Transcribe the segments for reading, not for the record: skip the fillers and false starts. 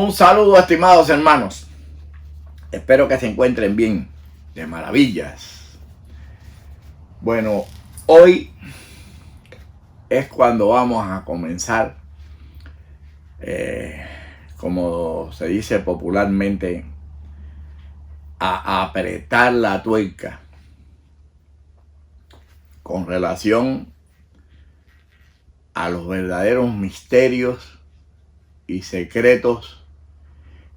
Un saludo, estimados hermanos. Espero que se encuentren bien, de maravillas. Bueno, hoy es cuando vamos a comenzar, como se dice popularmente, a apretar la tuerca con relación a los verdaderos misterios y secretos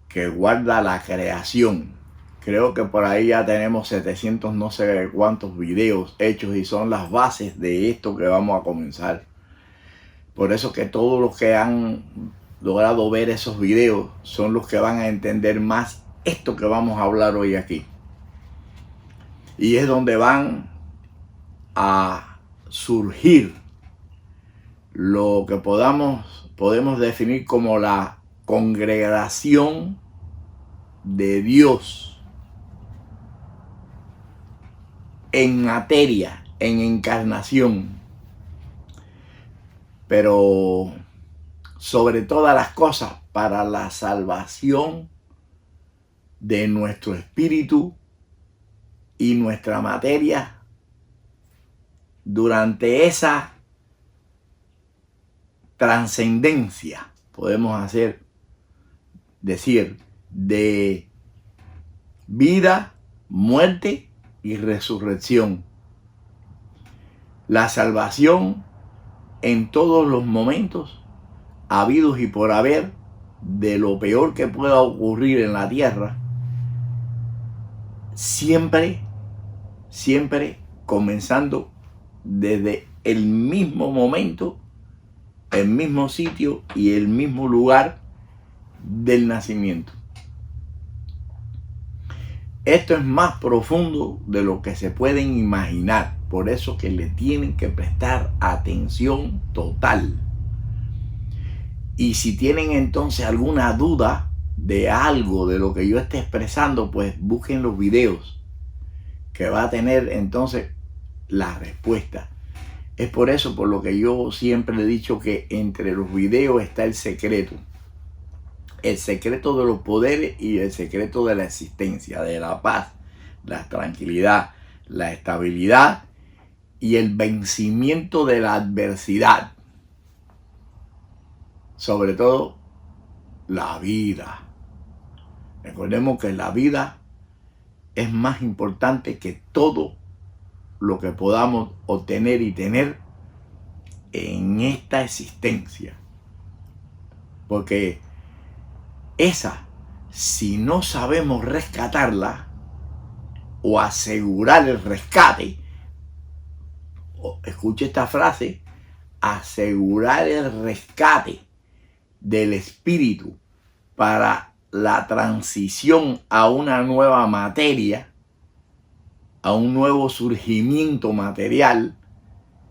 que guarda la creación. Creo que por ahí ya tenemos 700 no sé cuántos videos hechos y son las bases de esto que vamos a comenzar. Por eso que todos los que han logrado ver esos videos son los que van a entender más esto que vamos a hablar hoy aquí. Y es donde van a surgir lo que podemos definir como la congregación de Dios en materia, en encarnación, pero sobre todas las cosas para la salvación de nuestro espíritu y nuestra materia durante esa trascendencia, podemos decir, de vida, muerte y resurrección. La salvación en todos los momentos habidos y por haber de lo peor que pueda ocurrir en la tierra, siempre comenzando desde el mismo momento, el mismo sitio y el mismo lugar del nacimiento. Esto es más profundo de lo que se pueden imaginar, por eso que le tienen que prestar atención total. Y si tienen entonces alguna duda de algo de lo que yo esté expresando, pues busquen los videos que va a tener entonces la respuesta. Es por eso por lo que yo siempre he dicho que entre los videos está el secreto de los poderes y el secreto de la existencia, de la paz, la tranquilidad, la estabilidad y el vencimiento de la adversidad. Sobre todo, la vida. Recordemos que la vida es más importante que todo lo que podamos obtener y tener en esta existencia. Porque esa, si no sabemos rescatarla o asegurar el rescate, escuche esta frase, asegurar el rescate del espíritu para la transición a una nueva materia, a un nuevo surgimiento material,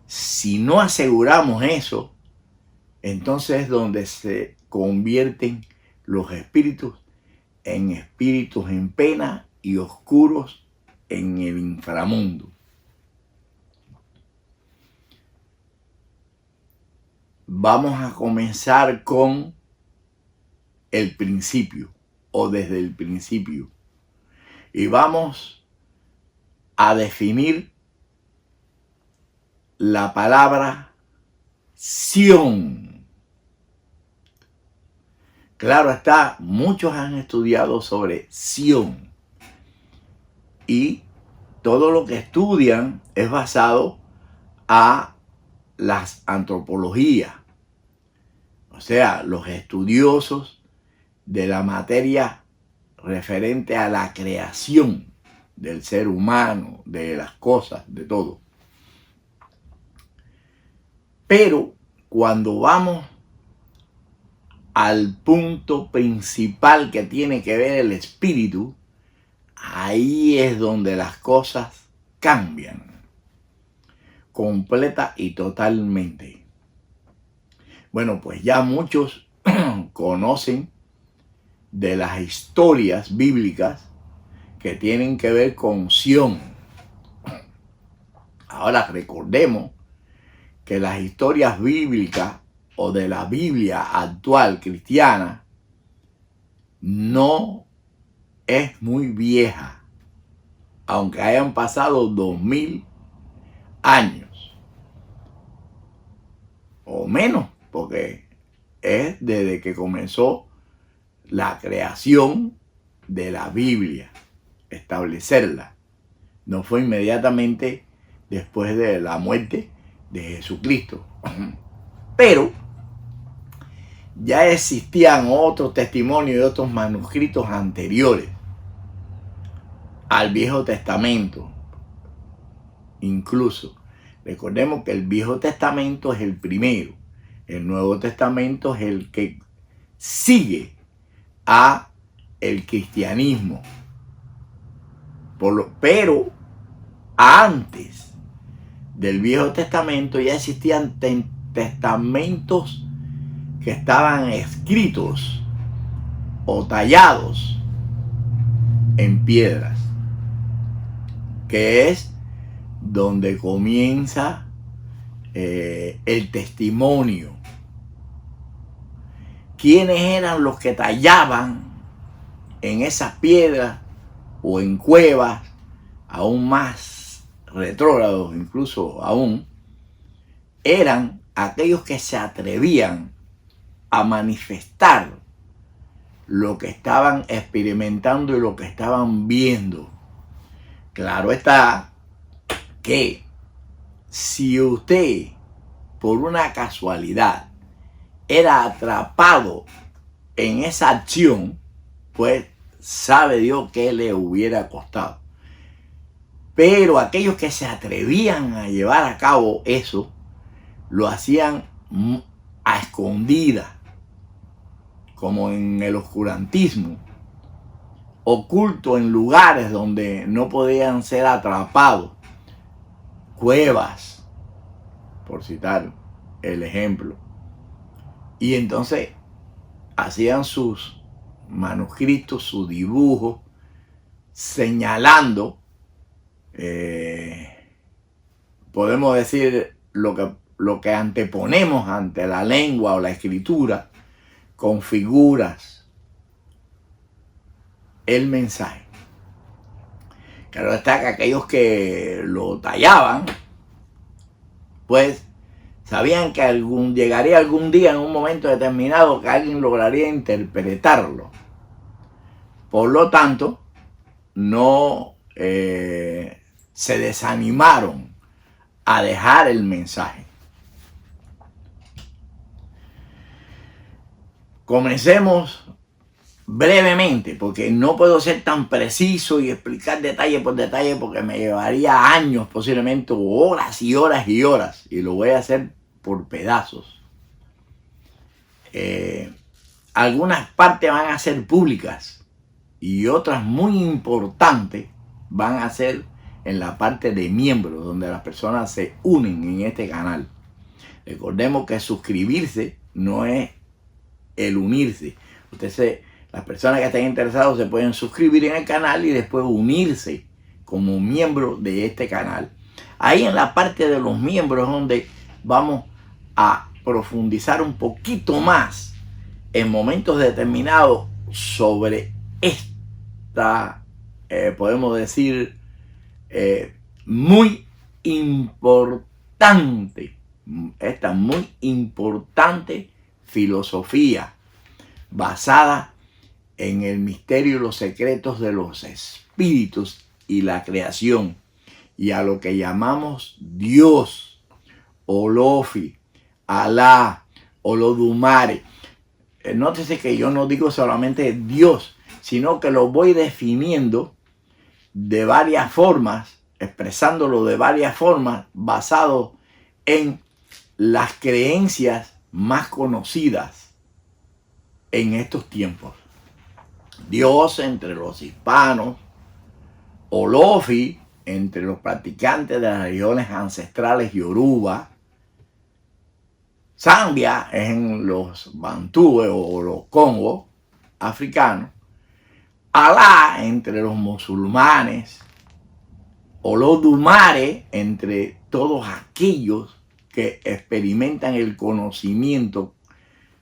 si no aseguramos eso, entonces es donde se convierten los espíritus en pena y oscuros en el inframundo. Vamos a comenzar con el principio o desde el principio y vamos a definir la palabra Sión. Claro está, muchos han estudiado sobre Sión y todo lo que estudian es basado a las antropologías, o sea, los estudiosos de la materia referente a la creación del ser humano, de las cosas, de todo. Pero cuando vamos al punto principal que tiene que ver el espíritu, ahí es donde las cosas cambian completa y totalmente. Bueno, pues ya muchos conocen de las historias bíblicas que tienen que ver con Sión. Ahora recordemos que las historias bíblicas o de la Biblia actual cristiana no es muy vieja, aunque hayan pasado 2000 años o menos, porque es desde que comenzó la creación de la Biblia, establecerla. No fue inmediatamente después de la muerte de Jesucristo. Pero ya existían otros testimonios y otros manuscritos anteriores al Viejo Testamento. Incluso, recordemos que el Viejo Testamento es el primero. El Nuevo Testamento es el que sigue a el cristianismo. Pero antes del Viejo Testamento ya existían testamentos que estaban escritos o tallados en piedras, que es donde comienza el testimonio. ¿Quiénes eran los que tallaban en esas piedras o en cuevas aún más retrógrados, incluso aún? Eran aquellos que se atrevían a manifestar lo que estaban experimentando y lo que estaban viendo. Claro está que si usted, por una casualidad, era atrapado en esa acción, pues sabe Dios qué le hubiera costado. Pero aquellos que se atrevían a llevar a cabo eso, lo hacían a escondidas, como en el oscurantismo, oculto en lugares donde no podían ser atrapados, cuevas, por citar el ejemplo. Y entonces hacían sus manuscritos, sus dibujos, señalando, podemos decir, lo que anteponemos ante la lengua o la escritura, con figuras, el mensaje. Claro está que aquellos que lo tallaban, pues sabían que llegaría algún día, en un momento determinado, que alguien lograría interpretarlo. Por lo tanto, no se desanimaron a dejar el mensaje. Comencemos brevemente, porque no puedo ser tan preciso y explicar detalle por detalle, porque me llevaría años, posiblemente horas y horas y horas, y lo voy a hacer por pedazos. Algunas partes van a ser públicas y otras muy importantes van a ser en la parte de miembros, donde las personas se unen en este canal. Recordemos que suscribirse no es el unirse. Las personas que estén interesados se pueden suscribir en el canal y después unirse como miembro de este canal. Ahí en la parte de los miembros es donde vamos a profundizar un poquito más en momentos determinados sobre esta, podemos decir, muy importante, esta muy importante filosofía basada en el misterio y los secretos de los espíritus y la creación, y a lo que llamamos Dios, Olofi, Alá, Olodumare. Nótese que yo no digo solamente Dios, sino que lo voy definiendo de varias formas, expresándolo de varias formas, basado en las creencias más conocidas en estos tiempos. Dios entre los hispanos, Olofi entre los practicantes de las religiones ancestrales yoruba, Zambia es en los bantúes o los congos africanos, Alá entre los musulmanes, Olodumare entre todos aquellos que experimentan el conocimiento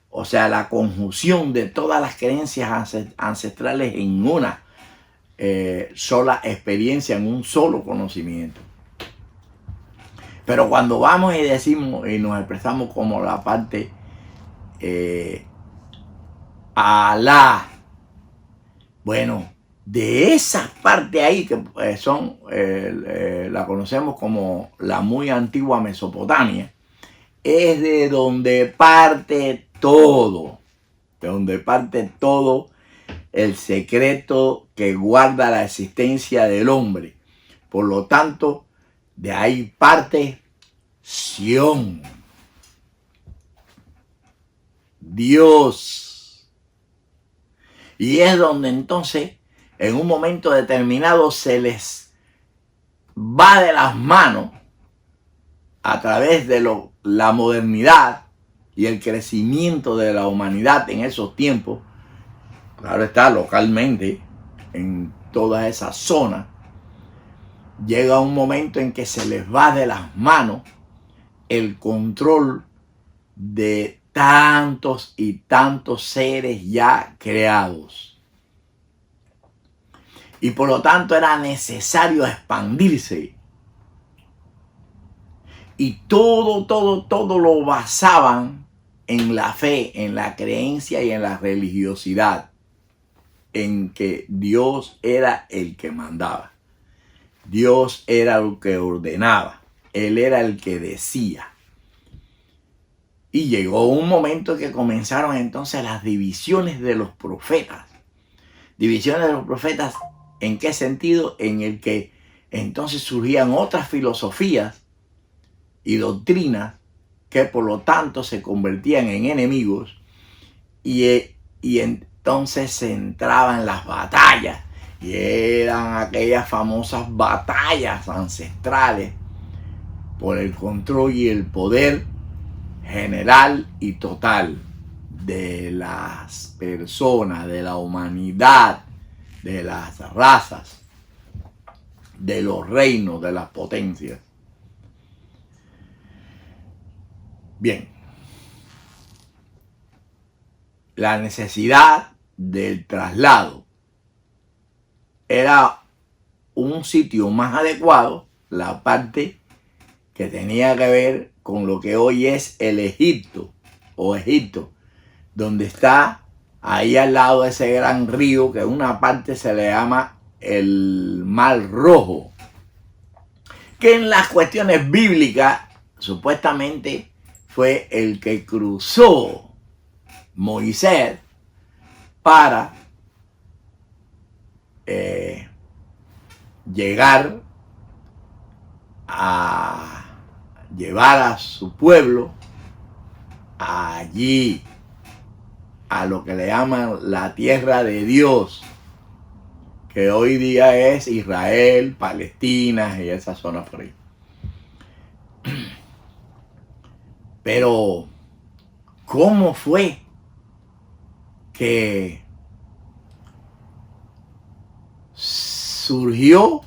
O sea, la conjunción de todas las creencias ancestrales en una sola experiencia, en un solo conocimiento. Pero cuando vamos y decimos y nos expresamos como la parte Alá, bueno, de esa parte ahí que la conocemos como la muy antigua Mesopotamia, es de donde parte todo, el secreto que guarda la existencia del hombre. Por lo tanto, de ahí parte Sión, Dios. Y es donde entonces, en un momento determinado, se les va de las manos a través de la modernidad y el crecimiento de la humanidad en esos tiempos. Claro está, localmente, en toda esa zona, llega un momento en que se les va de las manos el control de tantos y tantos seres ya creados. Y por lo tanto era necesario expandirse. Y todo lo basaban en la fe, en la creencia y en la religiosidad, en que Dios era el que mandaba. Dios era el que ordenaba. Él era el que decía. Y llegó un momento que comenzaron entonces las divisiones de los profetas. Divisiones de los profetas, ¿en qué sentido? En el que entonces surgían otras filosofías y doctrinas que por lo tanto se convertían en enemigos y entonces se entraban las batallas. Y eran aquellas famosas batallas ancestrales por el control y el poder general y total de las personas, de la humanidad, de las razas, de los reinos, de las potencias. Bien, la necesidad del traslado era un sitio más adecuado, la parte que tenía que ver con lo que hoy es el Egipto o Egipto, donde está ahí al lado de ese gran río que una parte se le llama el Mar Rojo, que en las cuestiones bíblicas supuestamente fue el que cruzó Moisés para llegar a llevar a su pueblo allí, a lo que le llaman la tierra de Dios, que hoy día es Israel, Palestina y esa zona por ahí. Pero, ¿cómo fue que surgió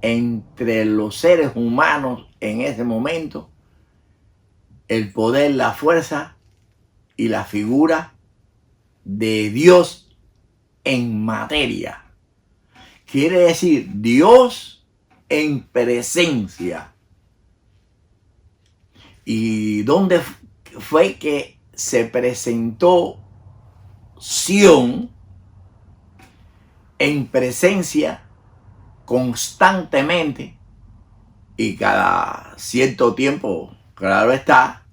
entre los seres humanos en ese momento el poder, la fuerza y la figura de Dios en materia? Quiere decir, Dios en presencia. ¿Y dónde fue que se presentó Sión? En presencia constantemente y cada cierto tiempo, claro está,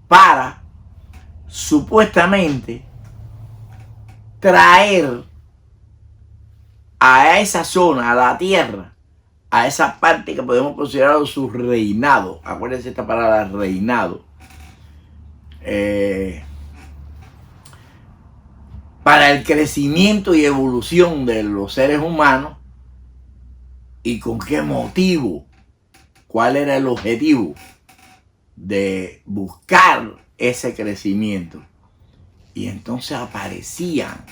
para supuestamente traer a esa zona, a la tierra, a esa parte que podemos considerar su reinado. Acuérdense esta palabra, reinado. Para el crecimiento y evolución de los seres humanos. ¿Y con qué motivo? ¿Cuál era el objetivo de buscar ese crecimiento? Y entonces aparecía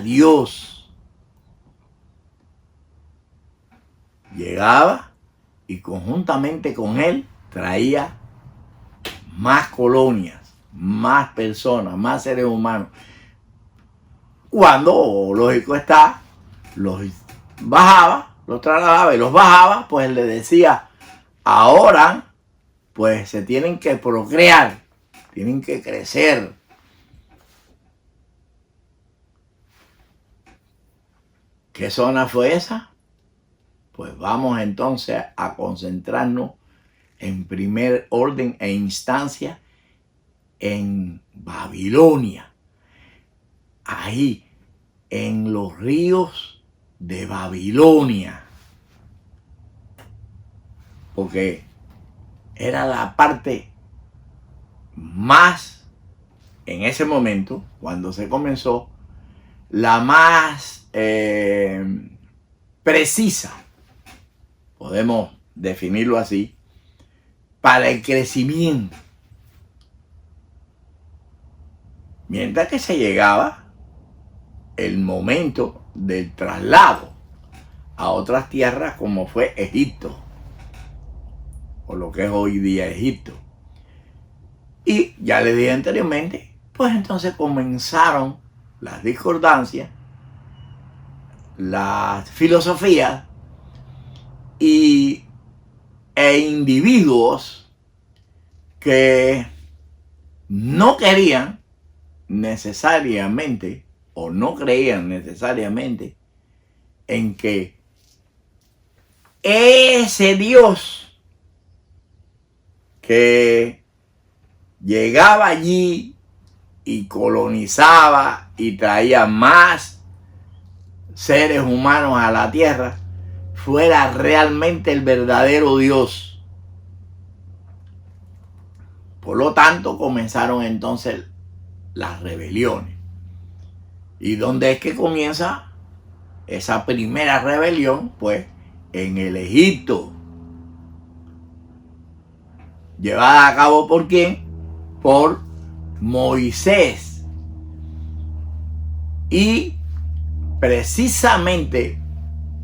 Dios. Llegaba y conjuntamente con él traía más colonias, más personas, más seres humanos. Cuando, lógico está, los bajaba, los trasladaba y los bajaba, pues le decía, ahora pues se tienen que procrear, tienen que crecer. ¿Qué zona fue esa? Pues vamos entonces a concentrarnos en primer orden e instancia en Babilonia. Ahí, en los ríos de Babilonia. Porque era la parte más, en ese momento, cuando se comenzó, la más precisa, podemos definirlo así, para el crecimiento. Mientras que se llegaba el momento del traslado a otras tierras como fue Egipto, o lo que es hoy día Egipto. Y ya les dije anteriormente, pues entonces comenzaron las discordancias, las filosofías e individuos que no querían necesariamente o no creían necesariamente en que ese Dios que llegaba allí y colonizaba y traía más seres humanos a la tierra fuera realmente el verdadero Dios. Por lo tanto, comenzaron entonces las rebeliones. ¿Y dónde es que comienza esa primera rebelión? Pues en el Egipto. ¿Llevada a cabo por quién? Por Moisés. Y precisamente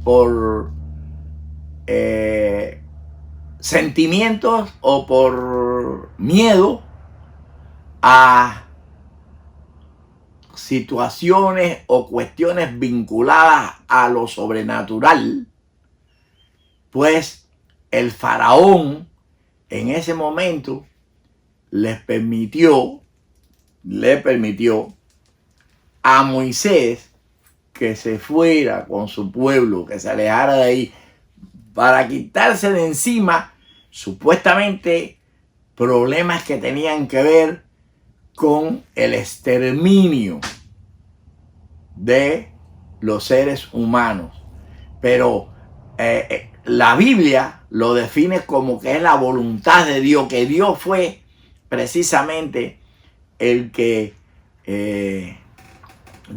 por sentimientos o por miedo a situaciones o cuestiones vinculadas a lo sobrenatural, pues el faraón en ese momento le permitió a Moisés que se fuera con su pueblo, que se alejara de ahí, para quitarse de encima supuestamente problemas que tenían que ver con el exterminio de los seres humanos. Pero la Biblia lo define como que es la voluntad de Dios, que Dios fue precisamente el que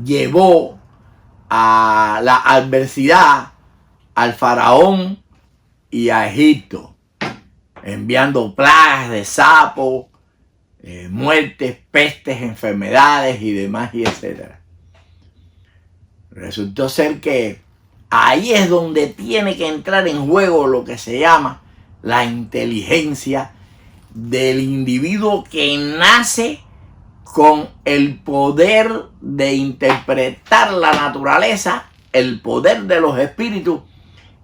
llevó a la adversidad al faraón y a Egipto, enviando plagas de sapos, muertes, pestes, enfermedades y demás, y etcétera. Resultó ser que ahí es donde tiene que entrar en juego lo que se llama la inteligencia del individuo que nace con el poder de interpretar la naturaleza, el poder de los espíritus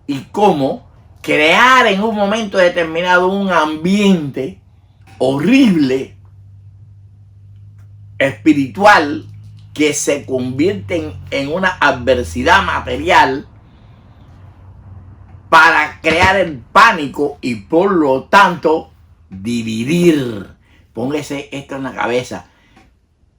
y cómo crear en un momento determinado un ambiente horrible, espiritual, que se convierte en una adversidad material para crear el pánico y por lo tanto dividir. Póngase esto en la cabeza.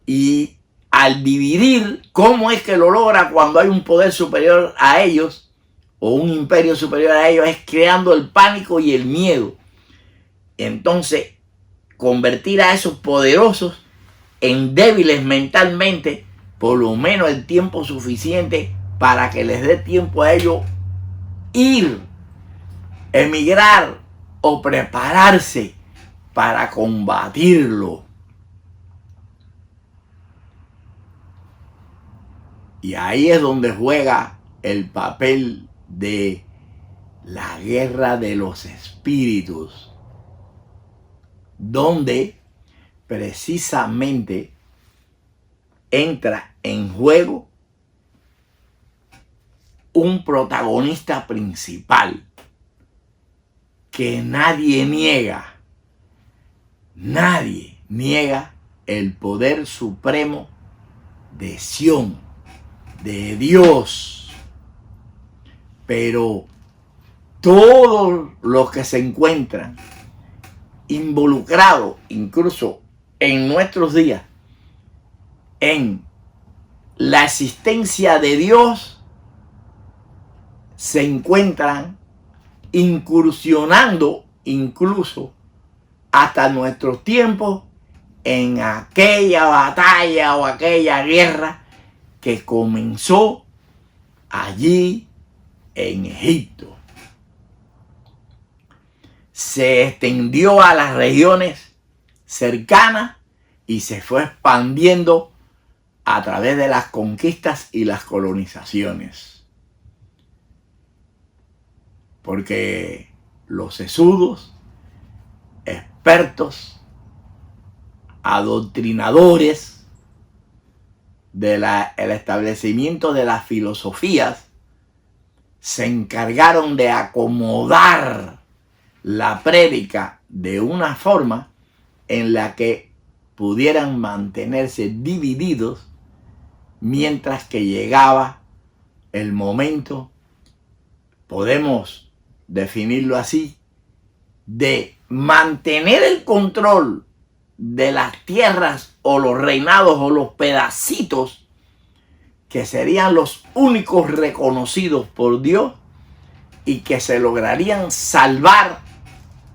Y al dividir, ¿cómo es que lo logra cuando hay un poder superior a ellos o un imperio superior a ellos? Es creando el pánico y el miedo. Entonces, convertir a esos poderosos en débiles mentalmente, por lo menos el tiempo suficiente para que les dé tiempo a ellos ir, emigrar o prepararse para combatirlo. Y ahí es donde juega el papel de la guerra de los espíritus, donde precisamente entra en juego un protagonista principal que nadie niega. Nadie niega el poder supremo de Sión, de Dios. Pero todos los que se encuentran involucrados, incluso en nuestros días, en la existencia de Dios, se encuentran incursionando incluso hasta nuestros tiempos en aquella batalla o aquella guerra que comenzó allí en Egipto. Se extendió a las regiones cercanas y se fue expandiendo a través de las conquistas y las colonizaciones. Porque los sesudos, expertos, adoctrinadores del establecimiento de las filosofías se encargaron de acomodar la prédica de una forma en la que pudieran mantenerse divididos mientras que llegaba el momento, podemos definirlo así, de mantener el control de las tierras o los reinados o los pedacitos que serían los únicos reconocidos por Dios y que se lograrían salvar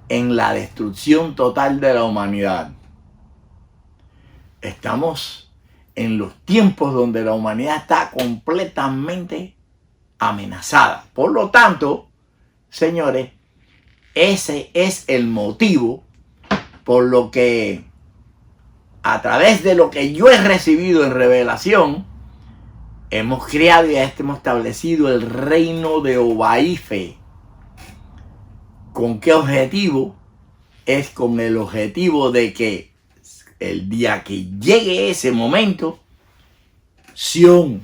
en la destrucción total de la humanidad. Estamos en los tiempos donde la humanidad está completamente amenazada. Por lo tanto, señores, ese es el motivo por lo que, a través de lo que yo he recibido en revelación, hemos creado y hemos establecido el reino de Obaife. ¿Con qué objetivo? Es con el objetivo de que el día que llegue ese momento, Sión,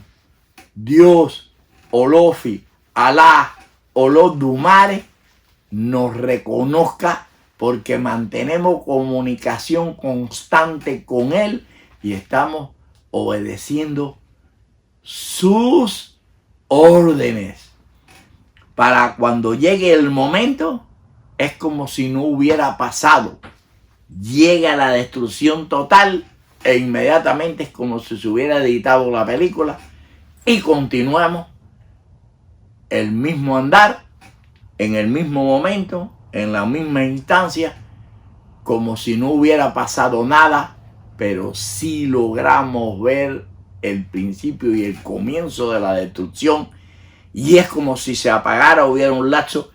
Dios, Olofi, Alá, Olodumare, nos reconozca porque mantenemos comunicación constante con Él y estamos obedeciendo sus órdenes. Para cuando llegue el momento, es como si no hubiera pasado. Llega la destrucción total e inmediatamente es como si se hubiera editado la película y continuamos el mismo andar, en el mismo momento, en la misma instancia, como si no hubiera pasado nada, pero sí logramos ver el principio y el comienzo de la destrucción, y es como si se apagara, hubiera un lapso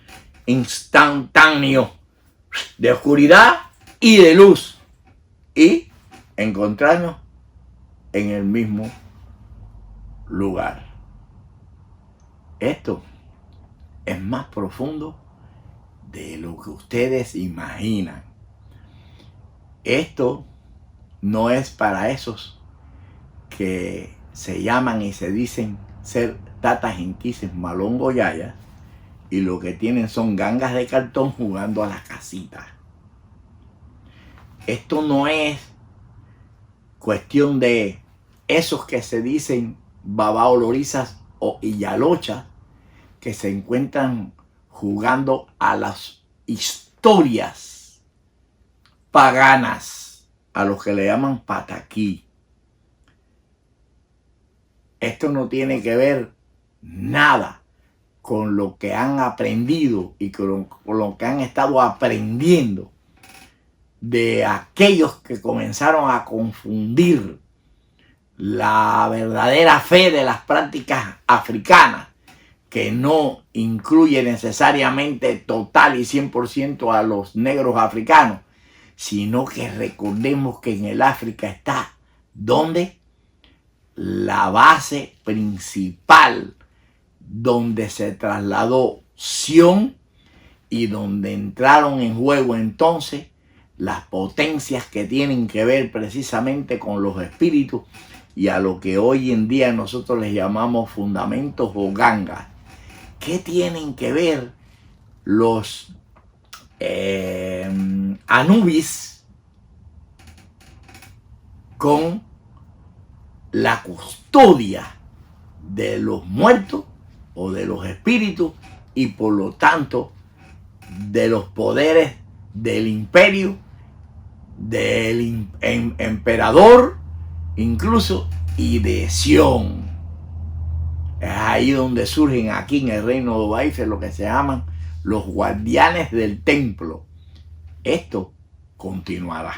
instantáneo de oscuridad y de luz, y encontrarnos en el mismo lugar. Esto es más profundo de lo que ustedes imaginan. Esto no es para esos que se llaman y se dicen ser tatas inquises malongo yayas y lo que tienen son gangas de cartón jugando a la casita. Esto no es cuestión de esos que se dicen babaolorizas o iyalochas que se encuentran jugando a las historias paganas, a los que le llaman pataquí. Esto no tiene que ver nada con lo que han aprendido y con lo que han estado aprendiendo de aquellos que comenzaron a confundir la verdadera fe de las prácticas africanas, que no incluye necesariamente total y 100% a los negros africanos, sino que recordemos que en el África está, ¿dónde? La base principal donde se trasladó Sión y donde entraron en juego entonces las potencias que tienen que ver precisamente con los espíritus y a lo que hoy en día nosotros les llamamos fundamentos o gangas. ¿Qué tienen que ver los Anubis con la custodia de los muertos o de los espíritus y por lo tanto de los poderes del imperio, del emperador incluso y de Sión? Es ahí donde surgen aquí en el reino de Baife lo que se llaman los guardianes del templo. Esto continuará.